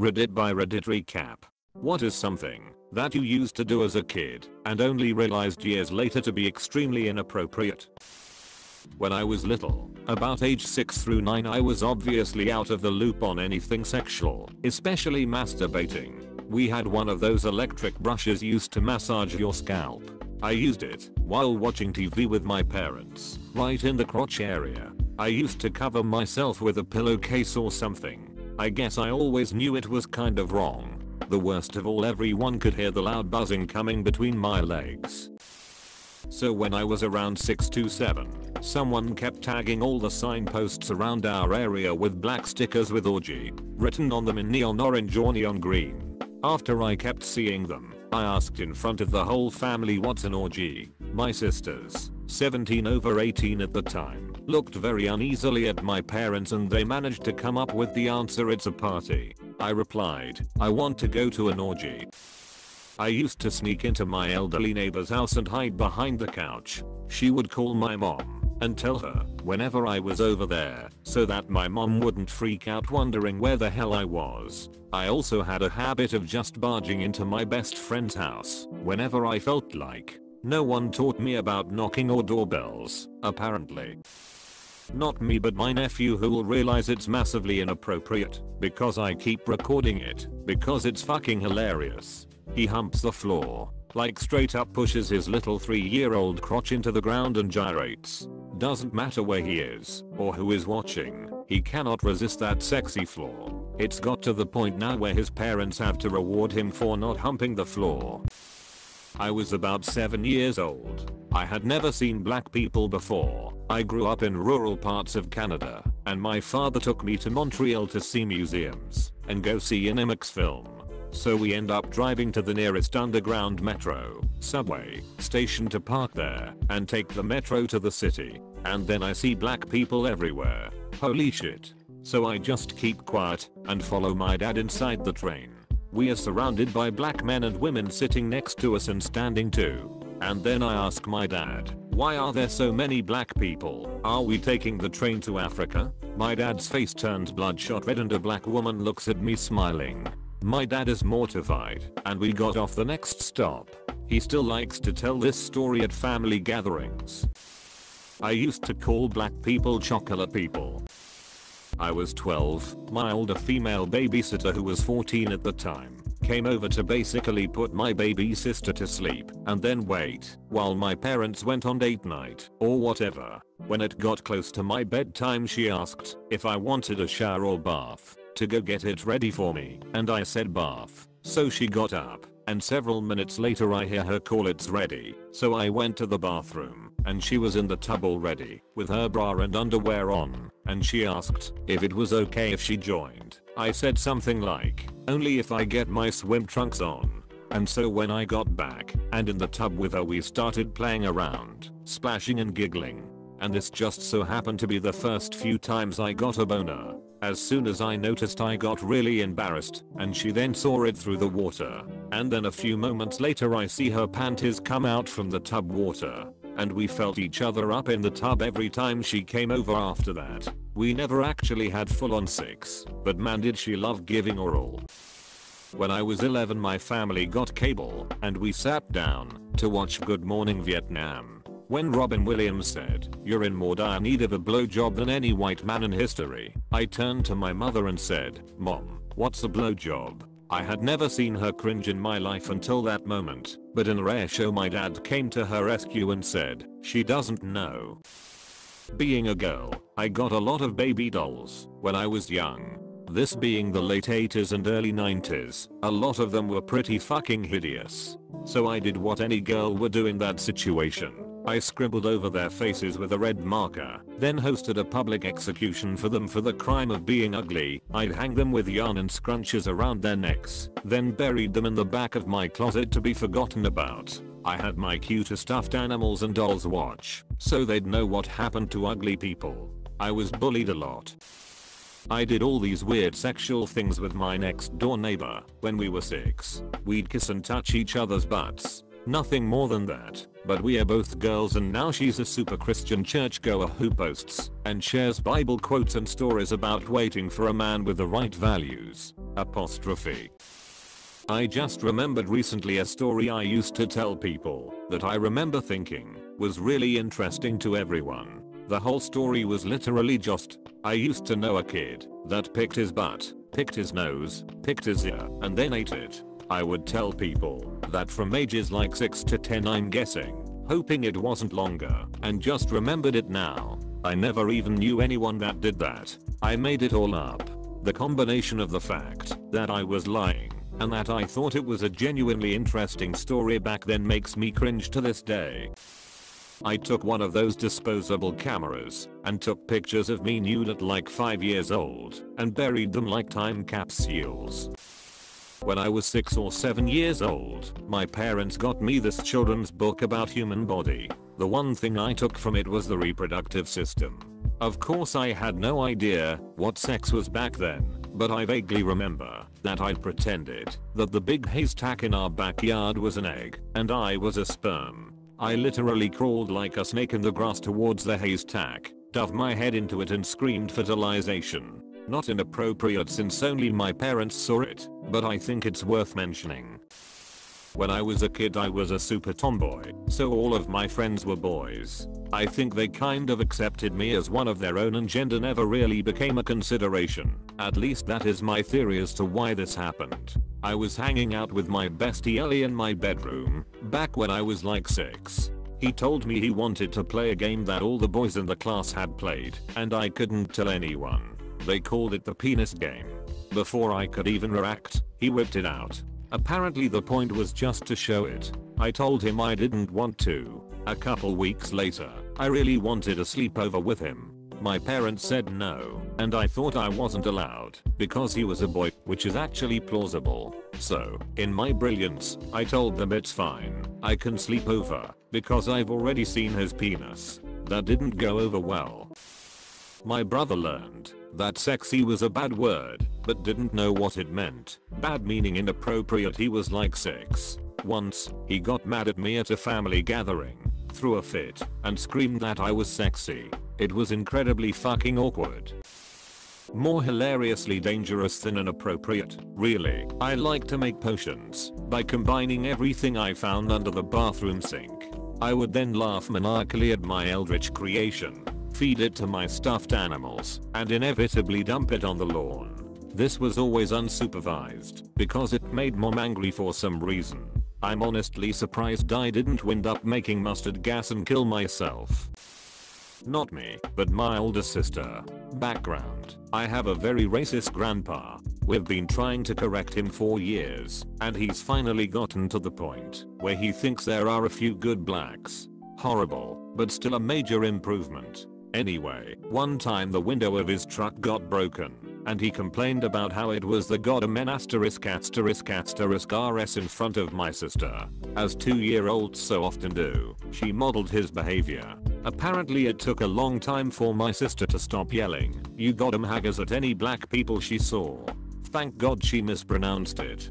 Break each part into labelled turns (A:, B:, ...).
A: Reddit by Reddit recap. What is something that you used to do as a kid and only realized years later to be extremely inappropriate? When I was little, about age 6 through 9, I was obviously out of the loop on anything sexual, especially masturbating. We had one of those electric brushes used to massage your scalp. I used it while watching TV with my parents, right in the crotch area. I used to cover myself with a pillowcase or something. I guess I always knew it was kind of wrong. The worst of all, everyone could hear the loud buzzing coming between my legs. So when I was around 6 to 7, someone kept tagging all the signposts around our area with black stickers with orgy written on them in neon orange or neon green. After I kept seeing them, I asked in front of the whole family, what's an orgy? My sisters, 17 over 18 at the time, looked very uneasily at my parents and they managed to come up with the answer, it's a party. I replied, I want to go to an orgy. I used to sneak into my elderly neighbor's house and hide behind the couch. She would call my mom and tell her whenever I was over there so that my mom wouldn't freak out wondering where the hell I was. I also had a habit of just barging into my best friend's house whenever I felt like. No one taught me about knocking or doorbells, apparently. Not me, but my nephew, who will realize it's massively inappropriate because I keep recording it because it's fucking hilarious. He humps the floor, like straight up pushes his little 3-year-old crotch into the ground and gyrates. Doesn't matter where he is or who is watching, he cannot resist that sexy floor. It's got to the point now where his parents have to reward him for not humping the floor. I was about 7 years old. I had never seen black people before. I grew up in rural parts of Canada, and my father took me to Montreal to see museums and go see an IMAX film. So we end up driving to the nearest underground metro, subway, station to park there and take the metro to the city. And then I see black people everywhere. Holy shit. So I just keep quiet and follow my dad inside the train. We are surrounded by black men and women sitting next to us and standing too. And then I ask my dad, why are there so many black people? Are we taking the train to Africa? My dad's face turns bloodshot red and a black woman looks at me smiling. My dad is mortified and we got off the next stop. He still likes to tell this story at family gatherings. I used to call black people chocolate people. I was 12, my older female babysitter, who was 14 at the time, came over to basically put my baby sister to sleep and then wait while my parents went on date night or whatever. When it got close to my bedtime, she asked if I wanted a shower or bath to go get it ready for me, and I said bath. So she got up, and several minutes later I hear her call, it's ready. So I went to the bathroom and she was in the tub already with her bra and underwear on, and she asked if it was okay if she joined. I said something like, only if I get my swim trunks on. And so when I got back and in the tub with her, we started playing around, splashing and giggling. And this just so happened to be the first few times I got a boner. As soon as I noticed, I got really embarrassed, and she then saw it through the water. And then a few moments later I see her panties come out from the tub water. And we felt each other up in the tub every time she came over after that. We never actually had full-on sex, but man did she love giving oral. When I was 11, my family got cable and we sat down to watch Good Morning Vietnam. When Robin Williams said, you're in more dire need of a blowjob than any white man in history, I turned to my mother and said, Mom, what's a blowjob? I had never seen her cringe in my life until that moment, but in a rare show my dad came to her rescue and said, she doesn't know. Being a girl, I got a lot of baby dolls when I was young. This being the late 80s and early 90s, a lot of them were pretty fucking hideous. So I did what any girl would do in that situation. I scribbled over their faces with a red marker, then hosted a public execution for them for the crime of being ugly. I'd hang them with yarn and scrunches around their necks, then buried them in the back of my closet to be forgotten about. I had my cutest stuffed animals and dolls watch, so they'd know what happened to ugly people. I was bullied a lot. I did all these weird sexual things with my next door neighbor when we were 6. We'd kiss and touch each other's butts. Nothing more than that, but we are both girls and now she's a super Christian churchgoer who posts and shares Bible quotes and stories about waiting for a man with the right values. Apostrophe. I just remembered recently a story I used to tell people that I remember thinking was really interesting to everyone. The whole story was literally just, I used to know a kid that picked his butt, picked his nose, picked his ear, and then ate it. I would tell people that from ages like 6 to 10, I'm guessing, hoping it wasn't longer, and just remembered it now. I never even knew anyone that did that. I made it all up. The combination of the fact that I was lying and that I thought it was a genuinely interesting story back then makes me cringe to this day. I took one of those disposable cameras and took pictures of me nude at like 5 years old and buried them like time capsules. When I was 6 or 7 years old, my parents got me this children's book about human body. The one thing I took from it was the reproductive system. Of course I had no idea what sex was back then, but I vaguely remember that I'd pretended that the big haystack in our backyard was an egg and I was a sperm. I literally crawled like a snake in the grass towards the haystack, dove my head into it and screamed fertilization. Not inappropriate since only my parents saw it, but I think it's worth mentioning. When I was a kid I was a super tomboy, so all of my friends were boys. I think they kind of accepted me as one of their own and gender never really became a consideration. At least that is my theory as to why this happened. I was hanging out with my bestie Ellie in my bedroom, back when I was like 6. He told me he wanted to play a game that all the boys in the class had played, and I couldn't tell anyone. They called it the penis game. Before I could even react, he whipped it out. Apparently the point was just to show it. I told him I didn't want to. A couple weeks later, I really wanted a sleepover with him. My parents said no, and I thought I wasn't allowed because he was a boy, which is actually plausible. So, in my brilliance, I told them it's fine, I can sleep over, because I've already seen his penis. That didn't go over well. My brother learned that sexy was a bad word, but didn't know what it meant. Bad meaning inappropriate. He was like 6. Once, he got mad at me at a family gathering, threw a fit, and screamed that I was sexy. It was incredibly fucking awkward. More hilariously dangerous than inappropriate, really. I like to make potions by combining everything I found under the bathroom sink. I would then laugh maniacally at my eldritch creation, feed it to my stuffed animals, and inevitably dump it on the lawn. This was always unsupervised because it made Mom angry for some reason. I'm honestly surprised I didn't wind up making mustard gas and kill myself. Not me, but my older sister. Background: I have a very racist grandpa. We've been trying to correct him for years, and he's finally gotten to the point where he thinks there are a few good blacks. Horrible, but still a major improvement. Anyway, one time the window of his truck got broken, and he complained about how it was the goddamn RS in front of my sister. As 2-year-olds so often do, she modeled his behavior. Apparently it took a long time for my sister to stop yelling, "You goddamn haggers," at any black people she saw. Thank God she mispronounced it.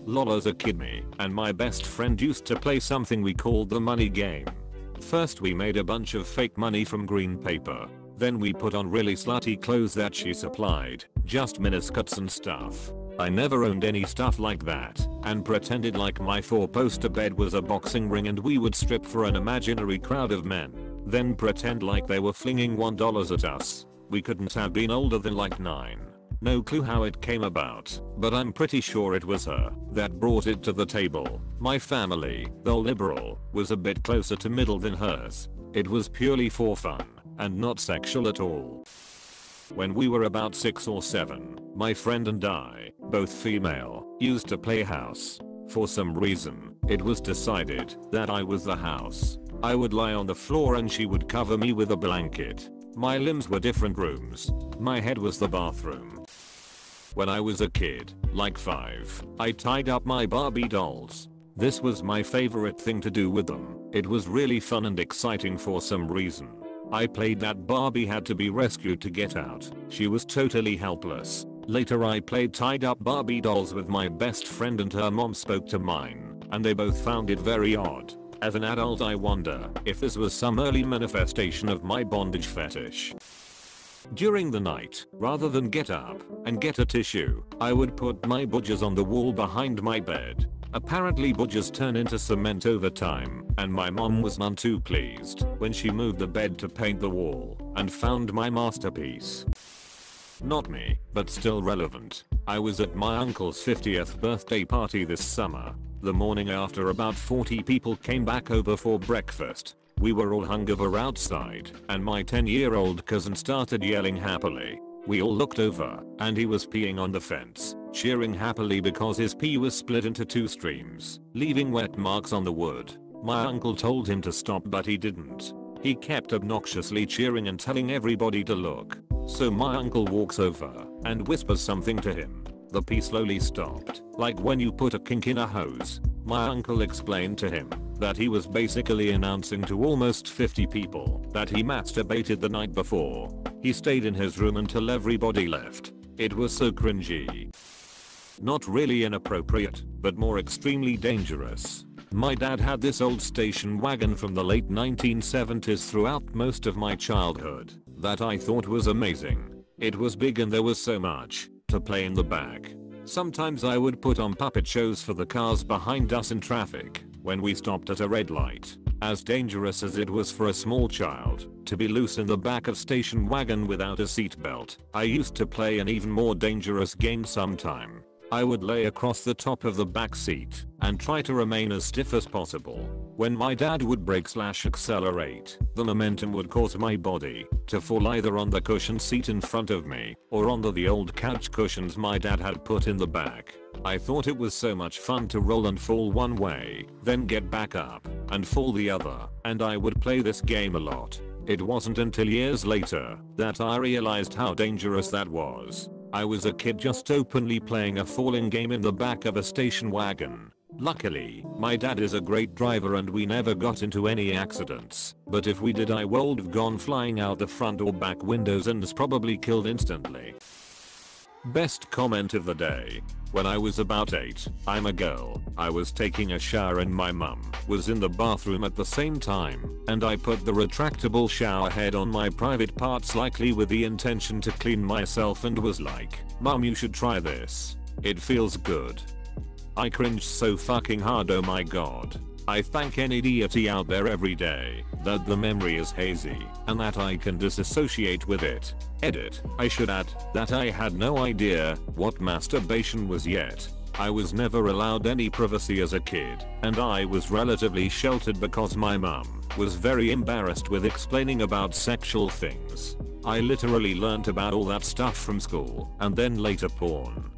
A: Lol, as a kid, me and my best friend used to play something we called the money game. First we made a bunch of fake money from green paper. Then we put on really slutty clothes that she supplied, just miniskirts and stuff. I never owned any stuff like that, and pretended like my 4-poster bed was a boxing ring and we would strip for an imaginary crowd of men. Then pretend like they were flinging $1 at us. We couldn't have been older than like 9. No clue how it came about, but I'm pretty sure it was her that brought it to the table. My family, though liberal, was a bit closer to middle than hers. It was purely for fun, and not sexual at all. When we were about 6 or 7, my friend and I, both female, used to play house. For some reason, it was decided that I was the house. I would lie on the floor and she would cover me with a blanket. My limbs were different rooms. My head was the bathroom. When I was a kid, like 5, I tied up my Barbie dolls. This was my favorite thing to do with them. It was really fun and exciting for some reason. I played that Barbie had to be rescued to get out. She was totally helpless. Later I played tied up Barbie dolls with my best friend and her mom spoke to mine, and they both found it very odd. As an adult I wonder if this was some early manifestation of my bondage fetish. During the night, rather than get up and get a tissue, I would put my budgers on the wall behind my bed. Apparently budgers turn into cement over time, and my mom was none too pleased when she moved the bed to paint the wall and found my masterpiece. Not me, but still relevant. I was at my uncle's 50th birthday party this summer. The morning after, about 40 people came back over for breakfast. We were all hungover outside, and my 10-year-old cousin started yelling happily. We all looked over, and he was peeing on the fence, cheering happily because his pee was split into 2 streams, leaving wet marks on the wood. My uncle told him to stop, but he didn't. He kept obnoxiously cheering and telling everybody to look. So my uncle walks over and whispers something to him. The pee slowly stopped, like when you put a kink in a hose. My uncle explained to him that he was basically announcing to almost 50 people that he masturbated the night before. He stayed in his room until everybody left. It was so cringy. Not really inappropriate, but more extremely dangerous. My dad had this old station wagon from the late 1970s throughout most of my childhood that I thought was amazing. It was big and there was so much to play in the back. Sometimes I would put on puppet shows for the cars behind us in traffic when we stopped at a red light. As dangerous as it was for a small child to be loose in the back of station wagon without a seatbelt, I used to play an even more dangerous game sometime. I would lay across the top of the back seat and try to remain as stiff as possible. When my dad would brake/accelerate, the momentum would cause my body to fall either on the cushion seat in front of me or onto the old couch cushions my dad had put in the back. I thought it was so much fun to roll and fall one way, then get back up and fall the other, and I would play this game a lot. It wasn't until years later that I realized how dangerous that was. I was a kid just openly playing a falling game in the back of a station wagon. Luckily, my dad is a great driver and we never got into any accidents, but if we did I would have gone flying out the front or back windows and was probably killed instantly. Best comment of the day. When I was about 8, I'm a girl, I was taking a shower and my mum was in the bathroom at the same time, and I put the retractable shower head on my private parts likely with the intention to clean myself and was like, "Mum, you should try this. It feels good." I cringed so fucking hard, oh my god. I thank any deity out there every day that the memory is hazy and that I can disassociate with it. Edit. I should add that I had no idea what masturbation was yet. I was never allowed any privacy as a kid, and I was relatively sheltered because my mum was very embarrassed with explaining about sexual things. I literally learnt about all that stuff from school and then later porn.